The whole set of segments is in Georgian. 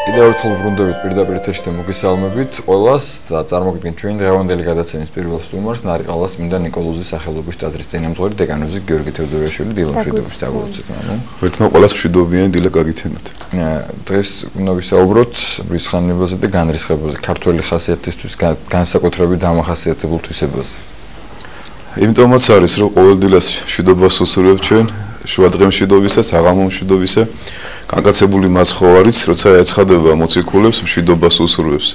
კიდევ ერთხელ ბრუნდებით პირდაპირ ეთერში მოგესალმებით ყველას და წარმოგიდგენთ ჩვენ დღევანდელი გადაცემის პირველ სტუმარს ნარიყალას წმინდა ნიკოლოზის სახელობის ტაძრის წინამძღვარი დეკანოზი გიორგი თევდორიაშვილი დილამშვიდობის დაგვროცეთ მამონ. ერთმა ყველას მშვიდობიანი დილა გაგითენოთ. დღეს უნდა ვისაუბროთ რისხანებაზე და განრისხებაზე, ქართველი ხასიათისთვის განსაკუთრებით დამახასიათებულ თვისებაზე. იმიტომაც არის რომ ყოველ დილას მშვიდობას უსურვებ ჩვენ შუადღე მშვიდობისა, საღამო მშვიდობისა, განკაცებული მაცხოვარიც, როცა ეცხადება მოციქულებს, მშვიდობას უსურვებს.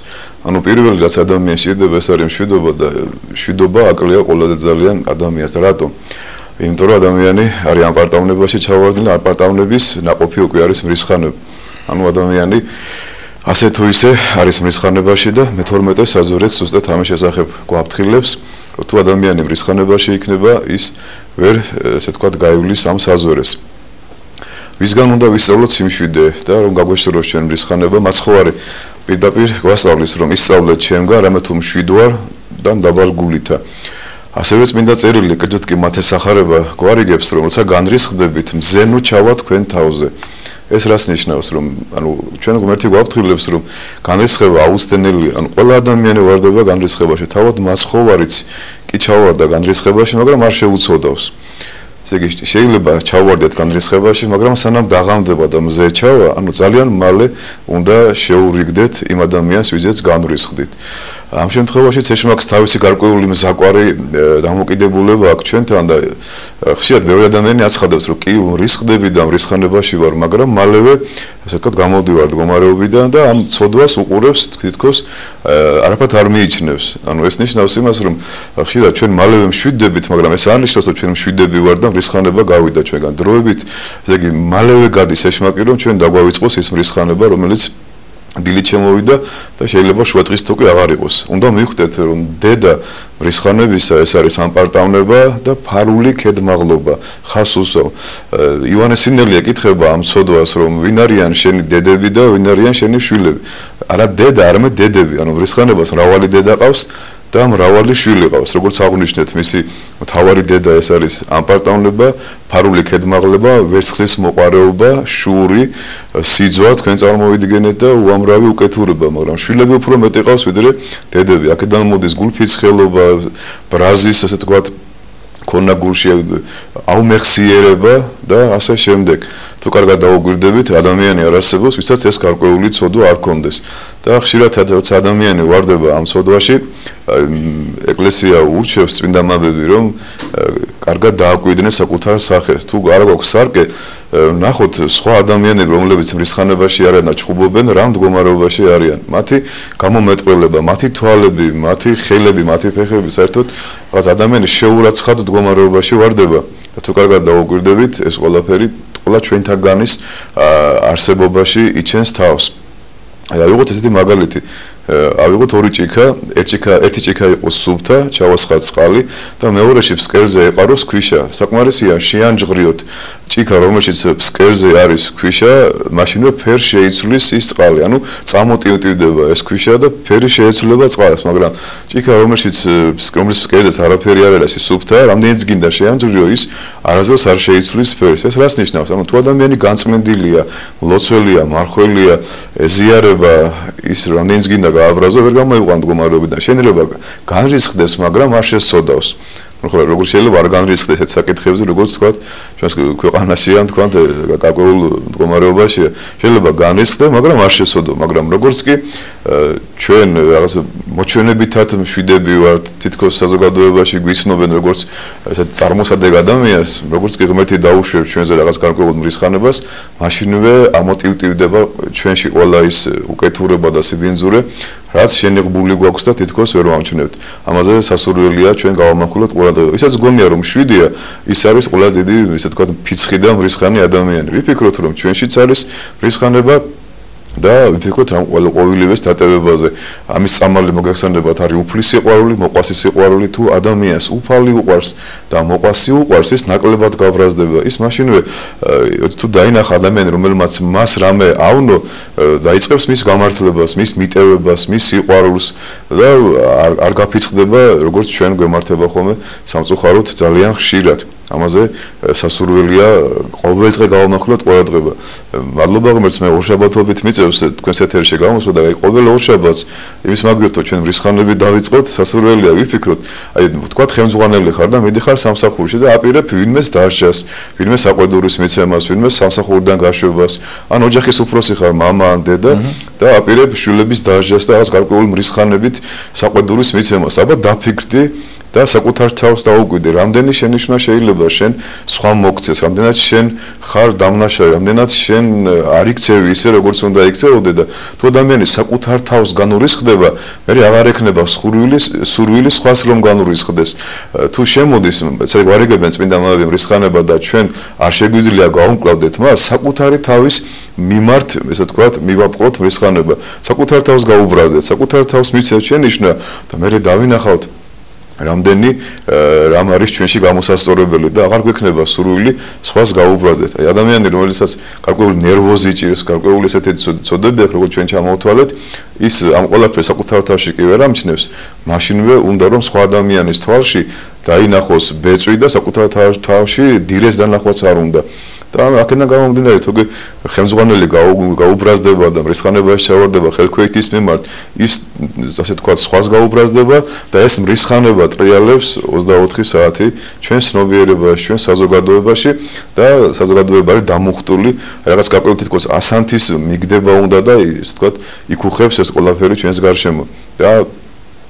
ანუ პირველი რაც ადამიანს შეიძლება ეს არის მშვიდობა და მშვიდობა აკლია ყველაზე ძალიან ადამიანს. რატომ? იმიტომ რომ ადამიანი არის ამ პარტავნებაში ჩავარდნილი, ამ პარტავნების ნაყოფი უკვე არის მრისხანება. ანუ ადამიანი ასე თუ ისე არის მრისხანებაში და მე-12 საზვერეთს ზუსტად ამის შესახებ გვაფრთხილებს. თუ ადამიანი მრისხანებაში იქნება, ის ვერ, ესე ვთქვათ, გაივლის ამ საზვერეს. ვისგან უნდა ვისწავლოთ სიმშვიდე და რომ გაგვეშოროს ჩვენ მრისხანება, მაცხოვარი პირდაპირ გვასწავლის, რომ ისწავლეთ ჩემგან, რამე თუ მშვიდ ვარ და მდაბალ გულითა. ასევე წმინდა წერილი, კერძოდ კი მათესახარება გვარიგებს, რომ როცა განრისხდებით, მზენო ჩავა თქვენ თავზე. ეს რას ნიშნავს, რომ ანუ ჩვენ ღმერთი გვაფრთხილებს, რომ განრისხება აუცდენელია, ანუ ყველა ადამიანი ვარდება განრისხებაში, თავად მაცხოვარიც კი ჩავარდა განრისხებაში, მაგრამ არ შეუცოდავს. ესე იგი შეიძლება ჩავარდეთ განრისხებაში, მაგრამ სანამ დაღამდება და მზე ჩავა, ანუ ძალიან მალე უნდა შეურიგდეთ იმ ადამიანს, ვიზეც განრისხდით. ამ შემთხვევაში ეშმაკს თავისი გარკვეული მზაკვარი დამოკიდებულება აქვს ჩვენთან და ხშირად ბევრი ადამიანი აცხადებს, რომ კი რისხდები და რისხანებაში ვარ, მაგრამ მალევე ასე ვთქვათ გამოდივარ მდგომარეობიდან და ამ ცოდვას უყურებს თითქოს არაფრად არ მიიჩნევს. ანუ ეს ნიშნავს იმას, რომ ხშირად ჩვენ მალევე მშვიდდებით, მაგრამ ეს არ ნიშნავს, რომ ჩვენ მშვიდები ვარ და მრისხანება გავიდა ჩვენგან. დროებით, ესე იგი მალევე გადის ეშმაკი, რომ ჩვენ დაგვავიწყოს ის მრისხანება, რომელიც დილით შემოვიდა და შეიძლება შუადღის თოკი აღარ იყოს. უნდა მივხვდეთ, რომ დედა მრისხანებისა ეს არის ამპარტავნება და ფარული ქედმაღლობა, ხასუსო. იოანეს სინელი ეკითხება ამ ცოდვას, რომ ვინ არიან შენი დედები და ვინ არიან შენი შვილები. არა დედა, არამედ დედები, ანუ მრისხანებას მრავალი დედა ყავს და მრავალი შვილი ყავს. როგორც აღნიშნეთ, მისი მთავარი დედა ეს არის ამპარტავნება, ფარული ქედმაღლება, ვერცხლის მოყარეობა, შური, სიძვა, თქვენ წარმოვიდგენეთ და უამრავი უკეთურება, მაგრამ შვილები უფრო მეტი ყავს ვიდრე დედები. აქედან მოდის გულფიცხელობა, ბრაზის, ასე ვთქვათ, ქონა გულში აუმეხსიერება და ასე შემდეგ. თუ კარგად დაუგვირდებით, ადამიანი არ არსებობს, ვისაც ეს გარკვეული ცოდვა არ კონდეს. და ხშირად როცა ადამიანი ვარდება ამ ცოდვაში, ეკლესია ურჩევს წმინდა მამები, რომ კარგად დააკვირდნენ საკუთარ სახეს. თუ არ გვაქვს სარკე, ნახოთ სხვა ადამიანები, რომლებიც მრისხანებაში არიან და ჩხუბობენ, რა მდგომარეობაში არიან. მათი გამომეტყველება, მათი თვალები, მათი ხელები, მათი ფეხები, საერთოდ რაღაც ადამიანი შეურაცხად მდგომარეობაში ვარდება. და თუ კარგად დაუკვირდებით, ეს ყველაფერი ყველა ჩვენთაგანის არსებობაში იჩენს თავს. ავიღოთ ესეთი მაგალითი. ავიღოთ ორი ჭიქა, ერთი ჭიქა იყოს სუფთა, ჩავასხა წყალი და მეორეში ფსკერზე ეყაროს ქვიშა. საკმარისია შეანჯღრიოთ ჭიქა, რომელშიც ფსკერზე არის ქვიშა, მაშინვე ფერ შეიცვლის ის წყალი. ანუ წამოტივტივდება ეს ქვიშა და ფერი შეეცვლება წყალს, მაგრამ ჭიქა, რომლის ფსკერზეც არაფერი არ არის, სუფთა, რამდენიც გინდა შეანჯღრიო, ის არასდროს არ შეიცვლის ფერს. ეს რას ნიშნავს? ანუ თუ ადამიანი განწმენდილია, მლოცველია, მარხველია, ეზიარება, ის რამდენიც გინდა გააბრაზო, ვერ გამოიყვან მდგომარეობიდან. შეიძლება განრისხდეს, მაგრამ არ შესწოდავს. ხო, როგორ შეიძლება არ განრისხდეს ეს საკითხებზე, როგორც თქვა, ჩვენს ქვეყანაში ან თქვა, გაკვეულ მდგომარეობაში შეიძლება განრისხდე, მაგრამ არ შესწოდო, მაგრამ როგორც კი ჩვენ რაღაც მოჩვენებითად მშვიდები ვართ, თითქოს საზოგადოებაში გვიცნობენ როგორც ესეთ წარმოსადეგ ადამიანს, როგორც კი ღმერთი დაუშვებს ჩვენზე რაღაც გარკვეულ მრისხანებას, მაშინვე ამოტივტივდება ჩვენში ყველა ის უკეთურება და სიბინძურე, რაც შენიღბული გვაქვს და თითქოს ვერ ვამჩნევთ. ამაზე სასურველია ჩვენ გავამახვილოთ ყურადღება. ისაც გონია რომ შვიდია, ის არის ყველაზე დიდი, ისე თქვა, ფიცხი და მრისხანი ადამიანი. ვიფიქროთ რომ ჩვენშიც არის მრისხანება და ვიფიქროთ ამ ყოველივეს დატევებაზე. ამის წამალი მოგახსენებათ არის უფლის სიყვარული, მოყვასი სიყვარული. თუ ადამიანს უფალი უყვარს და მოყვასი უყვარს, ის ნაკლებად გაბრაზდება. ის მაშინვე თუ დაინახა ადამიანი, რომელმაც მას რამე ავნო, დაიწყებს მის გამართლებას, მის მიტევებას, მის სიყვარულს და არ გაფიცხდება, როგორც ჩვენ გვემართება ხოლმე სამწუხაროდ ძალიან ხშირად. ამაზე სასურველია ყოველდღე გავამახვილოთ ყველა დღება. მადლობა ღმერთს მე ორშაბათობით მიწევს თქვენს ეთერში გამოსვლა და ყოველ ორშაბათს იმის მაგივრთო ჩვენ მრისხანები დავიწყოთ სასურველია ვიფიქროთ აი თქვათ ხელმძღვანელი ხარ და მიდიხარ სამსახურში და აპირებ ვინმეს დასჯას ვინმე საყვედურის მიცემას ვინმე სამსახურიდან გაშვებას ან ოჯახის უფროსი ხარ მამა ან დედა და აპირებ შვილების დასჯას და რაღაც გარკვეული მრისხანებით საყვედურის მიცემას აბა დაფიქრდი და საკუთარ თავს დაუკვირდი, რამდენი შენიშვნა შეიძლება შენ სხვა მოგცეს, რამდენად შენ ხარ დამნაშავე, რამდენად შენ არ იქცევი ისე როგორც უნდა იქცეოდე და თუ ადამიანი საკუთარ თავს განურისხდება, მე აღარ ექნება სურვილი სხვას რომ განურისხდეს. თუ შემოდის, ესე ვარიგებენ წმინდა მამები მრისხანება და ჩვენ არ შეგვიძლია გავუმკლავდეთ მას, საკუთარი თავის მიმართ, ესე ვთქვათ, მივაპყროთ მრისხანება. საკუთარ თავს გაუბრაზდეთ, საკუთარ თავს მიცეთ შენიშვნა და მე დავინახავთ რამდენი რამ არის ჩვენში გამოსასწორებელი და აღარ გვექნება სურვილი სხვას გაუბრაზდეთ. აი ადამიანი რომელსაც გარკვეული ნერვოზი ჭირს, გარკვეული ესეთი წოდები აქვს, როგორც ჩვენ ჩამოვთვალეთ, ის ამ ყველაფერს საკუთარ თავში კი ვერ ამჩნევს, მაშინვე უნდა რომ სხვა ადამიანის თვალში დაინახოს ბეწვი და საკუთარ თავში დირეს დანახვაც არ უნდა. და აქედან გამომდინარე თქო ხელმძღვანელი გაუბრაზდება და მრისხანებაში ჩავარდება ხელქვეითის მიმართ ის ასე თქვა სხვას გაუბრაზდება და ეს მრისხანება ტრიალებს 24 საათი ჩვენ ცნობიერებაში ჩვენ საზოგადოებაში და საზოგადოებაში დამუხტული რაღაც გარკვეული თითქოს ასანთის მიგდება უნდა და ასე თქვა იქუხებს ეს ყველაფერი ჩვენს გარშემო და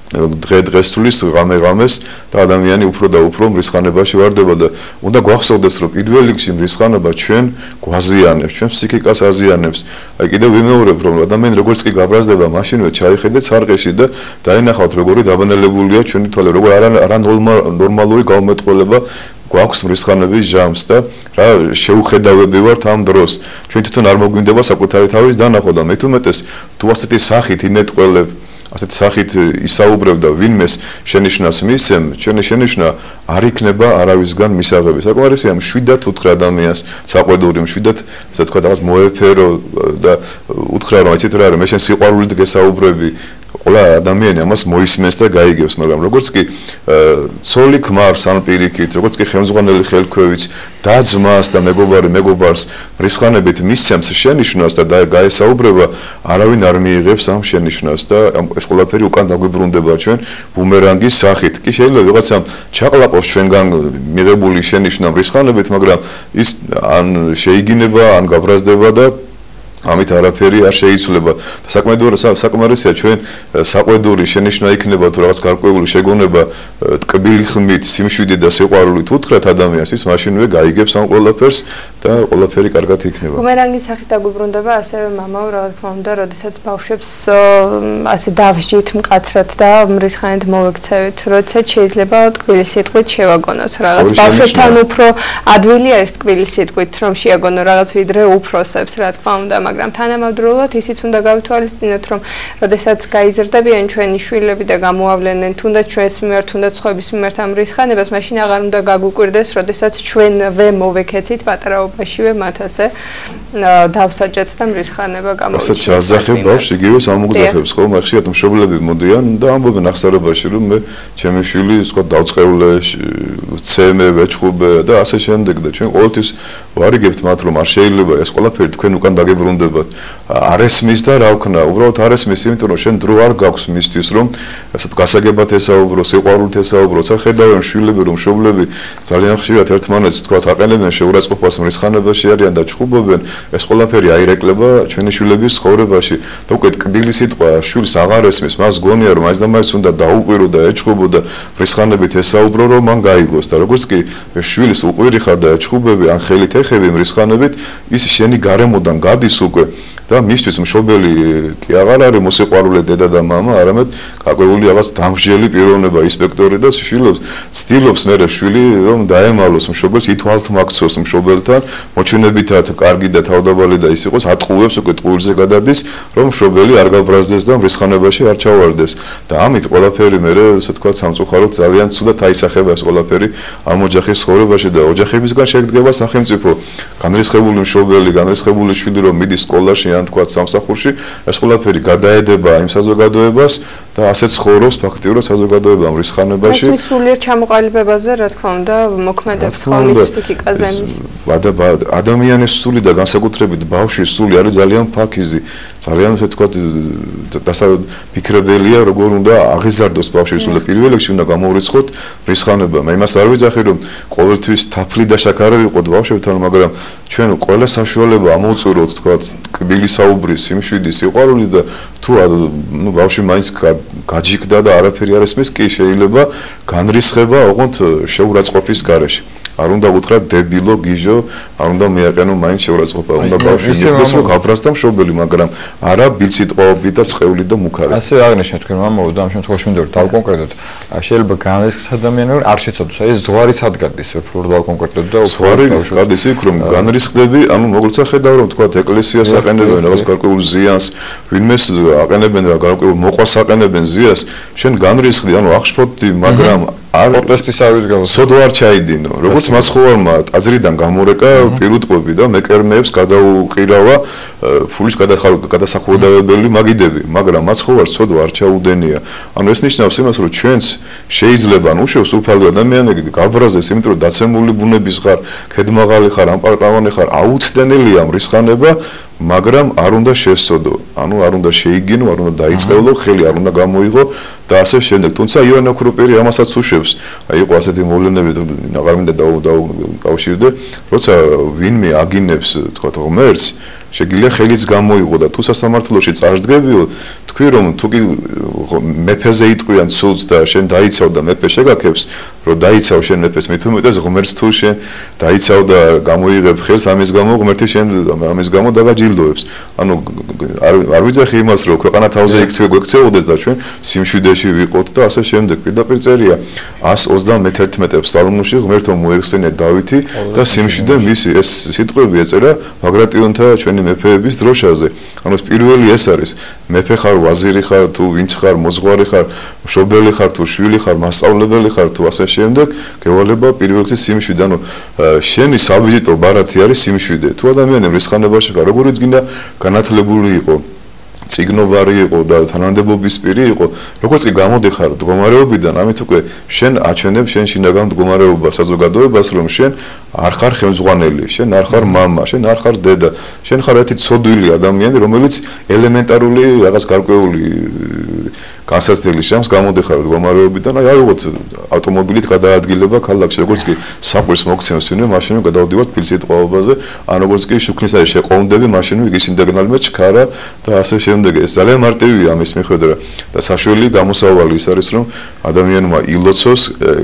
დღესთვის ღამე-ღამეს და ადამიანი უფრო და უფრო მრისხანებაში ვარდება და უნდა გვახსოვდეს რომ პირველ რიგში მრისხანება ჩვენ გვაზიანებს, ჩვენ ფსიქიკას აზიანებს. აი კიდევ ვიმეორებ რომ ადამიანი როგორც კი გაბრაზდება, მაშინვე ჩაიხედეთ სარყეში და დაინახავთ როგორი დაბანელებულია ჩვენი თვალე, როგორ არა ნორმალური გაუმეტყველება გვაქვს მრისხანების ჟამს და რა შეუხედავები ვართ ამ დროს. ჩვენ თვითონ არ მოგვინდება საკუთარი თავის დანახვა და მით უმეტეს თუ ასეთი სახით ინეტყველებ ასეთ სახით ისაუბრებ და ვინმეს შენიშვნას მისცემ, ჩვენი შენიშვნა არ იქნება არავისგან მისაღები. საკმარისია მშვიდად უთხრა ადამიანს საყვედური, მშვიდად ასე თქვა რაღაც მოეფერო და უთხრა რომ იცით რა არის, მე შენ სიყვარულით გესაუბრები. ყველა ადამიანი ამას მოისმენს და გაიგებს, მაგრამ როგორც კი ცოლი ქმარს ან პირიქით, როგორც კი ხელმძღვანელი ხელქვევით დაძმას და მეგობარს მრისხანებით მისცემს შენიშვნას და გაესაუბრება, არავინ არ მიიღებს ამ შენიშვნას და ეს ყველაფერი უკან დაგვიბრუნდება ჩვენ ბუმერანგის სახით. კი შეიძლება ვიღაცამ ჩაყლაპოს ჩვენგან მიღებული შენიშვნა მრისხანებით, მაგრამ ის ან შეიგინება, ან გაბრაზდება და ამით არაფერი არ შეიცვლება. საკმარისია ჩვენ საყვედური შენიშვნა იქნება თუ რაღაც გარკვეული შეგონება ტკბილი ხმით, სიმშვიდე და სიყვარულით უთხრათ ადამიანს, ის მაშინვე გაიგებს ამ ყველაფერს და ყველაფერი კარგად იქნება. ბუმერანგის სახით დაგვიბრუნდება ასევე მამაო, რა თქმა უნდა, როდესაც ბავშვებს ასე დავსჯით მკაცრად და მრისხანით მოვექცევით, როდესაც შეიძლება ტკბილი სიტყვით შევაგონოთ რაღაც ბავშვებთან უფრო ადვილი არის ტკბილი სიტყვით რომ შეაგონო რაღაც ვიდრე უფროსებს, რა თქმა უნდა, მაგრამ თანამედროვეულად ისიც უნდა გავითვალისწინოთ, რომ როდესაც გაიზრდებიან ჩვენი შვილები და გამოავლენენ თუნდაც ჩვენს მიმართ, თუნდაც სხვების მიმართ ამ მრისხანებას, მაშინ აღარ უნდა გაგვიკვირდეს, როდესაც ჩვენვე მოვექეცით პატარაობაშივე მათ ასე დავსაჯეთ და მრისხანება გამოვიჩინოთ. ასე ჩაზახებ ბავშვს იგივე ამოგზახებს, ხო? ხშირად მშობლები მოდიან და ამბობენ ახსარებაში, რომ მე ჩემი შვილი სხვა დავწყეულე, ვცემე, ვეჩხუბე და ასე შემდეგ და ჩვენ ყოველთვის ვარიგებთ მათ, რომ არ შეიძლება ეს ყველაფერი თქვენ უკან დაგებრუნდებათ. არ ესმის და რა ვქნა, უბრალოდ არ ესმის, იმიტომ რომ შენ დრო არ გაქვს მისთვის, რომ ასეთ გასაგებად ესაუბრო, სიყვარულით ესაუბრო. ხერდავენ შვილები, რომ მშობლები ძალიან ხშირად ერთმანეთს თქვა აყენებენ შეურაცხყოფას მრისხანებაში არიან და ჩხუბობენ. ეს ყველაფერი აირეკლება ჩვენი შვილების ცხოვრებაში. და უკვე ტკბილი სიტყვა შვილს აღარ ესმის, მას გონია რომ მაინც და მაინც უნდა დაუყვირო და ეჩხუბო და მრისხანებით ესაუბრო, რომ მან გაიგოს და როგორც კი შვილის უყვირი ხარ და ეჩხუბები ან ხელით ეხები მრისხანებით, ის შენი გარემოდან გადის უკვე და მისთვის მშობელი კი აღარ არის მოსიყვარულე დედა და მამა, არამედ გაკვეული რაღაც დამსჯელი პიროვნება ინსპექტორი და შვილებს ცდილობს მერე შვილი რომ დაემალოს მშობელს, ითვალთმაქცოს მშობელთან, მოჩვენებითად კარგი და თავდაბალი და ის იყოს, ატყუებს უკვე ტყუილზე გადადის, რომ მშობელი არ გაბრაზდეს და მრისხანებაში არ ჩავარდეს. და ამით ყველაფერი მერე, ასე თქვა, სამწუხაროდ ძალიან ცუდად აისახება ეს ყველაფერი ამ ოჯახის ცხოვრებაში და ოჯახებისგან შედგება სახელმწიფო. განრისხებული მშობელი, განრისხებული შვილი რომ მიდის სკოლაში ან თქვა სამსახურში, ეს ყველაფერი გადაედება იმ საზოგადოებას და ასეც ცხოვრობს ფაქტიურად საზოგადოება მრისხანებაში. ეს სულიერ ჩამოყალიბებაზე, რა თქმა უნდა, მოქმედებს ხოლმე ფსიქიკაზე. ადამიანის სული და განსაკუთრებით ბავშვის სული არის ძალიან ფაქიზი, ძალიან ასე თქვა დასაფიქრებელია, როგორ უნდა აღიზარდოს ბავშვის სული. პირველ რიგში უნდა გამოვრიცხოთ მრისხანება. მე იმას არ ვიძახი, რომ ყოველთვის თაფლი და შაქარი ვიყოთ ბავშვებთან, მაგრამ ჩვენ ყველა საშუალება ამოვწუროთ, თქვა, კბილი საუბრის, სიმშვიდის, სიყვარულის და თუ ნუ ბავშვი მაინც გაჯიქდა და არაფერი არ ესმის, კი შეიძლება განრისხება ოღონდ შეურაცხყოფის გარეშე. არ უნდა უთხრათ დებილო, გიჟო, არ უნდა მიაყენო მაინც შეურაცხყოფა, უნდა ბავშვი მიხვდეს რომ გაფრასდა მშობელი, მაგრამ არა ბილსიტყვაობით და ცხეული და მუქარი. ასე აღნიშნეთ თქვენ მამაო და ამ შემთხვევაში მინდა რომ დავკონკრეტოთ. შეიძლება განრისხს ადამიანები არ შეცოდოს. ეს ზღვარი სად გადის, უფრო დავკონკრეტოთ და ზღვარი გადის იქ რომ განრისხდები, ანუ მოგვიცა ხედავ რომ თქვა ეკლესიას აყენებენ რაღაც გარკვეულ ზიანს, ვინმეს აყენებენ რა გარკვეულ მოყვას აყენებენ ზიანს, შენ განრისხდი, ანუ აღშფოთდი, მაგრამ არ პროტესტისავით გავუსწრებ. სოდო არ ჩაიდინო. როგორც მასხოვარმა აზრიდან გამორეკა პირუტყვები და მეკერმეებს გადაუყირავა ფულის გადასახურდავებელი მაგიდები, მაგრამ მასხოვარს სოდო არ ჩაუდენია. ანუ ეს ნიშნავს იმას, რომ ჩვენც შეიძლება უშევს უფალო ადამიანები გაბრაზეს, იმიტომ რომ დაცემული ბუნების ხარ, ქედმაღალი ხარ, ამპარტავანი ხარ, აუცდენელია მრისხანება, მაგრამ არ უნდა შესწოდო, ანუ არ უნდა შეიგინო, არ უნდა დაიწყევლო, ხელი არ უნდა გამოიღო და ასე შემდეგ. თუმცა ივანე კრუპერი ამასაც უშვებს. აი იყო ასეთი მოვლენები, აღარ მინდა დავკავშირდე, როცა ვინმე აგინებს, თქვა ღმერთს, შეგიძლია ხელიც გამოიღო და თუ სასამართლოში წარსდგებიო, თქვი რომ თუ კი მეფეზე იტყვიან ცუდს და შენ დაიცავ და მეფე შეგაქებს, რომ დაიცავ შენ მეფეს მით უმეტეს ღმერთს თუ შენ დაიცავ და გამოიღებ ხელს ამის გამო ღმერთი შენ ამის გამო დაგაჯილდოებს. ანუ არ ვიძახი იმას რომ ქვეყანა თავზე იქცეოდეს და ჩვენ სიმშვიდეში ვიყოთ და ასე შემდეგ. პირდაპირ წერია 131 ფსალმოში ღმერთო მოეხსენე დავითი და სიმშვიდე მისი. ეს სიტყვები ეწერა ბაგრატიონთა ჩვენი მეფეების დროშაზე. ანუ პირველი ეს არის მეფე ხარ, ვაზირი ხარ, თუ ვინც ხარ, მოძღვარი ხარ, მშობელი ხარ, თუ შვილი ხარ, მასწავლებელი ხარ, თუ ასე შემდეგ, გევალება პირველ რიგში სიმშვიდე. ანუ შენი საბიზიტო ბარათი არის სიმშვიდე. თუ ადამიანი მრისხანებაში ხარ, როგორიც გინდა განათლებული იყო, ციგნობარი იყო და თანამდებობის პირი იყო, როგორც კი გამოდიხარ მდგომარეობიდან, ამით უკვე შენ აჩვენებ შენ შინაგან მდგომარეობას საზოგადოებას, რომ შენ არ ხარ ხელმძღვანელი, შენ არ ხარ მამა, შენ არ ხარ დედა, შენ ხარ ერთი ცოდვილი ადამიანი, რომელიც ელემენტარული რაღაც გარკვეული განსაცდელი შენს გამოდიხარ მდგომარეობიდან, აი აიღოთ ავტომობილით გადაადგილება ქალაქში, როგორც კი საყვირს მოგცემს ვინმე, მაშინვე გადავდივართ ფილსიტყვაობაზე, ან როგორც კი შუქნისას შეყოვნდები, მაშინვე იგისინდაგნალმე ჩქარა და ასე შემდეგ. ეს ძალიან მარტივია ამის მიხედვით და საშველი გამოსავალი ის არის, რომ ადამიანმა ილოცოს,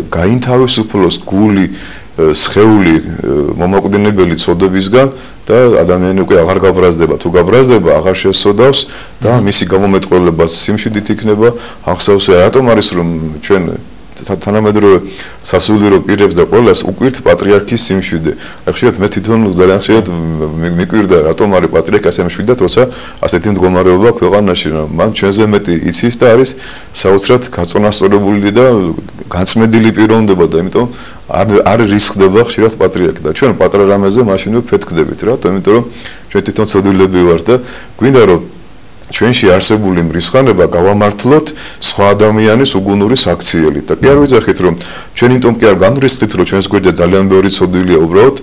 გაინთავისუფლოს გული, სხეული მომაკვდინებელი ცოდობისგან და ადამიანი უკვე აღარ გაბრაზდება. თუ გაბრაზდება, აღარ შესწოდავს და მისი გამომეტყველებაც სიმშვიდით იქნება. ახსოვს რატომ არის რომ ჩვენ თანამედროვე სასულიერო პირებს და ყველას უკვირთ პატრიარქის სიმშვიდე. ხშირად მე თვითონ ძალიან ხშირად მიკვირდა რატომ არის პატრიარქი ასე მშვიდად, როცა ასეთი მდგომარეობა ქვეყანაში, მან ჩვენზე მეტი იცის და არის საოცრად გაწონასწორებული და განწმენდილი პიროვნება და იმიტომ არ რისხდება ხშირად პატრიარქი და ჩვენ პატრა რამეზე მაშინვე ფეთქდებით, რატომ? იმიტომ რომ ჩვენ თვითონ ცოდვილები ვართ და გვინდა რომ ჩვენში არსებული მრისხანება გავამართლოთ სხვა ადამიანის უგუნური საქციელით. და კი არ ვიძახით რომ ჩვენ იმიტომ კი არ განვრისხდით რომ ჩვენს გვერდზე ძალიან ბევრი ცოდვილია უბრალოდ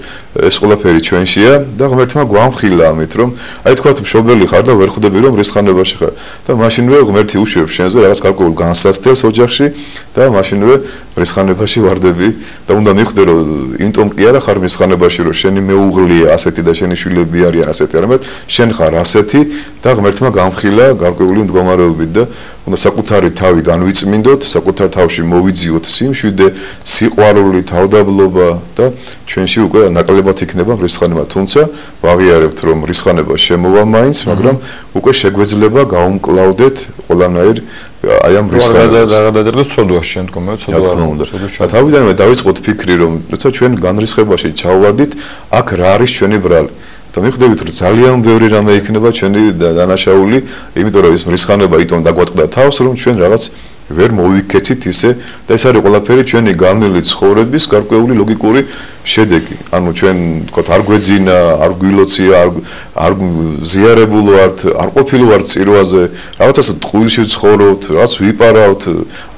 ეს ყველაფერი ჩვენშია და ღმერთმა გვამხილა ამით რომ აი თქვათ მშობელი ხარ და ვერ ხვდები რომ მრისხანებაში ხარ და მაშინვე ღმერთი უშვებს შენზე რაღაც გარკვეულ განსაცდელს ოჯახში და მაშინვე მრისხანებაში ვარდები და უნდა მიხვდე რომ იმიტომ კი არა ხარ მრისხანებაში რომ შენი მეუღლეა ასეთი და შენი შვილები არიან ასეთი, არამედ შენ ხარ ასეთი და ღმერთმა გამხილა გარკვეული მდგომარეობით და უნდა საკუთარი თავი განვიწმინდოთ, საკუთარ თავში მოვიძიოთ სიმშვიდე, სიყვარული, თავდაბლობა და ჩვენში უკვე ნაკლებად იქნება მრისხანება. თუმცა ვაღიარებთ რომ მრისხანება შემოვა მაინც, მაგრამ უკვე შეგვეძლება გავუმკლავდეთ ყველანაირ აი ამ მრისხანებას. გადაძერგოს ცოდვაში შემდგომად ცოდვა. და თავიდანვე დავიწყოთ ფიქრი რომ როცა ჩვენ განრისხებაში ჩავვარდით, აქ რა არის ჩვენი ბრალი? და მიხვდებით რომ ძალიან ბევრი რამე იქნება ჩვენი დანაშაული, იმიტომ რომ ეს მრისხანება იტომ დაგვატყდა თავს, რომ ჩვენ რაღაც ვერ მოვიქეცით ისე და ეს არის ყველაფერი ჩვენი განვლილი ცხოვრების გარკვეული ლოგიკური შედეგი. ანუ ჩვენ თქო არ გვეძინა, არ გვილოცია, არ ზიარებულ ვართ, არ ყოფილი ვართ წირვაზე, რაღაცას ტყუილში ვცხოვრობთ, რაღაც ვიპარავთ,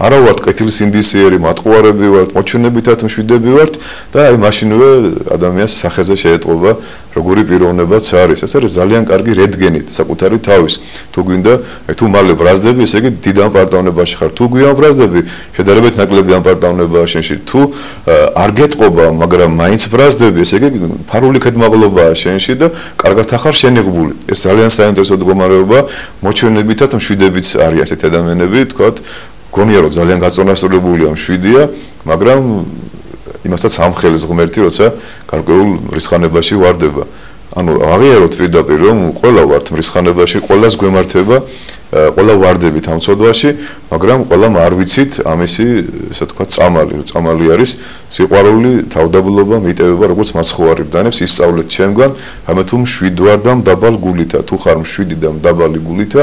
არა ვართ კეთილსინდისიერი, მატყუარები ვართ, მოჩვენებითად მშვიდები ვართ და აი მაშინვე ადამიანს სახეზე შეეტყობა როგორი პიროვნებაც არის. ეს არის ძალიან კარგი რედგენით საკუთარი თავის. თუ გვინდა, თუ მალე ბრაზდები, ესე იგი დიდ ამპარტავნებაში ხარ. თუ გვიან ბრაზდები, შედარებით ნაკლები ამპარტავნებაა შენში. თუ არ გეტყობა, მაგრამ მაინც ბრაზდები, ესე იგი ფარული ქედმაღლობაა შენში და კარგად ახარ შენიღბული. ეს ძალიან საინტერესო მდგომარეობა, მოჩვენებითად მშვიდებიც არის ასეთი ადამიანები, თქვათ, გონია რომ ძალიან გაწონასწორებულია მშვიდია, მაგრამ იმასაც ამხელის ღმერთი, როცა გარკვეულ რისხანებაში ვარდება. ანუ აღიაროთ პირდაპირ რომ ყველა ვართ რისხანებაში, ყველას გვემართება, ყველა ვარდებით ამ ცოდვაში, მაგრამ ყველამ არ ვიცით ამისი, ესე თქვა, წამალი არის სიყვარული, თავდაბლობა, მიტევება, როგორც მაცხოვარი ბრძანებს, ისწავლეთ ჩემგან, რამე თუ მშვიდ ვარ და მდაბალ გულითა, თუ ხარ მშვიდი და მდაბალი გულითა,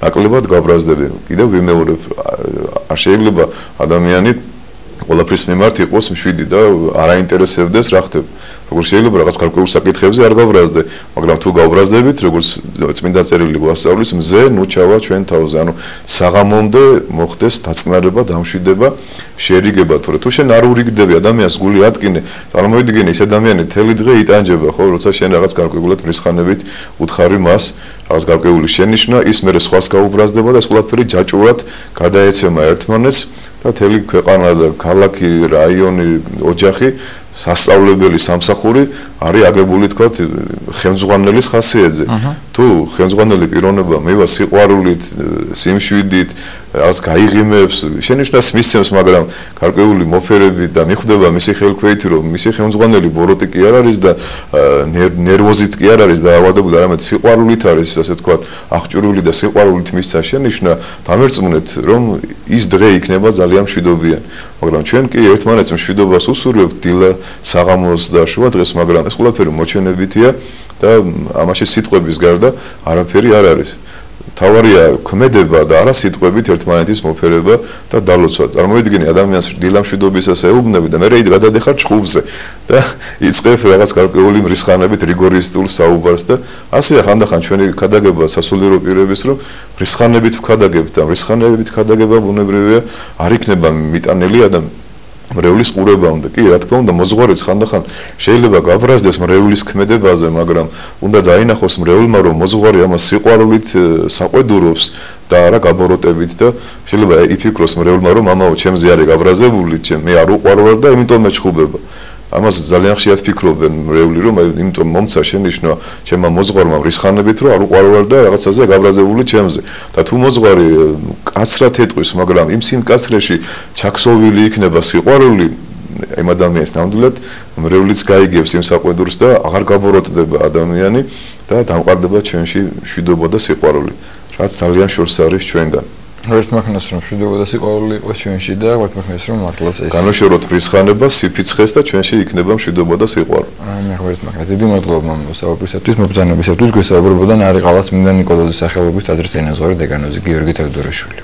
ნაკლებად გაბრაზდები. კიდევ ვიმეორებ, არ შეიძლება ადამიანი ყველაფრის მიმართ იყოს მშვიდი და არ აინტერესებდეს რა ხდება. როგორც შეიძლება რაღაც გარკვეულ საკითხებზე არ გავრაზდე, მაგრამ თუ გავვრაზდებით, როგორც წმინდა წერილი გვასწავლის, მზე ნუ ჩავა ჩვენ თავზე. ანუ საღამომდე მოხდეს დაწნარება, დამშვიდება, შერიგება, თორე თუ შენ არ ურიგდები ადამიანს გული ატკინე, წარმოვიდგინე ეს ადამიანი თელი დღე იტანჯება, ხო, როცა შენ რაღაც გარკვეულად მრისხანებით უთხარი მას, რაღაც გარკვეული შენიშვნა, ის მერე სხვას გაუბრაზდება და ეს ყველაფერი ჯაჭვურად გადაეცემა ერთმანეთს. და თელი ქვეყანა და ქალაქი, რაიონი, ოჯახი, სასწავლებელი სამსახური არის აგებული თქვათ ხელმძღვანელის ხასიათზე. თუ ხელმძღვანელი პიროვნება მევა სიყვარულით, სიმშვიდით, რაღაც გაიღიმებს, შენიშვნას მისცემს, მაგრამ გარკვეული მოფერებით და მიხვდება მისი ხელქვეითი, რომ მისი ხელმძღვანელი ბოროტი კი არ არის და ნერვოზით კი არ არის და ავადებული, არამედ სიყვარულით არის, ასე თქვათ, აღჭურვილი და სიყვარულით მისცა შენიშვნა, დამერწმუნეთ, რომ ის დღე იქნება ძალიან მშვიდობიანი. მაგრამ ჩვენ კი ერთმანეთს მშვიდობას უსურვებთ დილა, საღამოს და შუა დღეს, მაგრამ ეს ყველაფერი მოჩვენებითია და ამაში სიტყვების გარდა არაფერი არ არის. თავარია ქმედება და არა სიტყვებით ერთმანეთის მოფერება და დალოცვა. წარმოვიდგინე ადამიანს დილა მშვიდობისას ეუბნები და მერე გადადეხარ ჭყუბზე და იწყებ რაღაც გარკვეული მრისხანებით რიგორისტულ საუბარს და ასე ხანდახან ჩვენი ქადაგება სასულიერო პირების რომ მრისხანებით ვქადაგებთ და მრისხანებით ქადაგება ბუნებრივია არ იქნება მიტანელი ადამიანი. მრევლის ყურება უნდა. კი, რა თქმა უნდა, მოზღვარიც ხანდახან შეიძლება გაბრაზდეს მრევლის ქმედებაზე, მაგრამ უნდა დაინახოს მრევლმა, რომ მოზღვარი ამას სიყვარულით საყვედურობს და არა გაბოროტებით და შეიძლება იფიქროს მრევლმა, რომ ამაო ჩემზე არის გაბრაზებული, მე არ უყვარვარ და იმიტომ მეჩხუბება. ამას ძალიან ხშირად ფიქრობენ მრევლი, რომ იმიტომ მომცა შენიშვნა ჩემმა მოზღვარმა რისხანებით, რომ არ უყვარვარ და რაღაცაზე გაბრაზებული ჩემზე. და თუ მოზღვარი კაცრად ეტყვის, მაგრამ იმ სიმკაცრეში ჩაქსოვილი იქნება სიყვარული, იმ ადამიანის ნამდვილად მრევლიც გაიგებს იმ საყვედურს და აღარ გაბოროტდება ადამიანი და დამყარდება ჩვენში მშვიდობა და სიყვარული, რაც ძალიან შორს არის ჩვენგან. ერთმანეთს რომ მშვიდობა და სიყვარული იყოს ჩვენში და ერთმანეთს რომ მართლაც ეს განვაშოროთ მრისხანება, სიფიცხეს და ჩვენში იქნება მშვიდობა და სიყვარული. მე ერთმანეთს დიდი მადლობა მოსაუბრისათვის, მობრძანებისათვის. გვესაუბრებოდა ნარიყალას წმინდა ნიკოლოზის სახელობის ტაძრის წინამძღვარი დეკანოზი გიორგი თევდორაშვილი.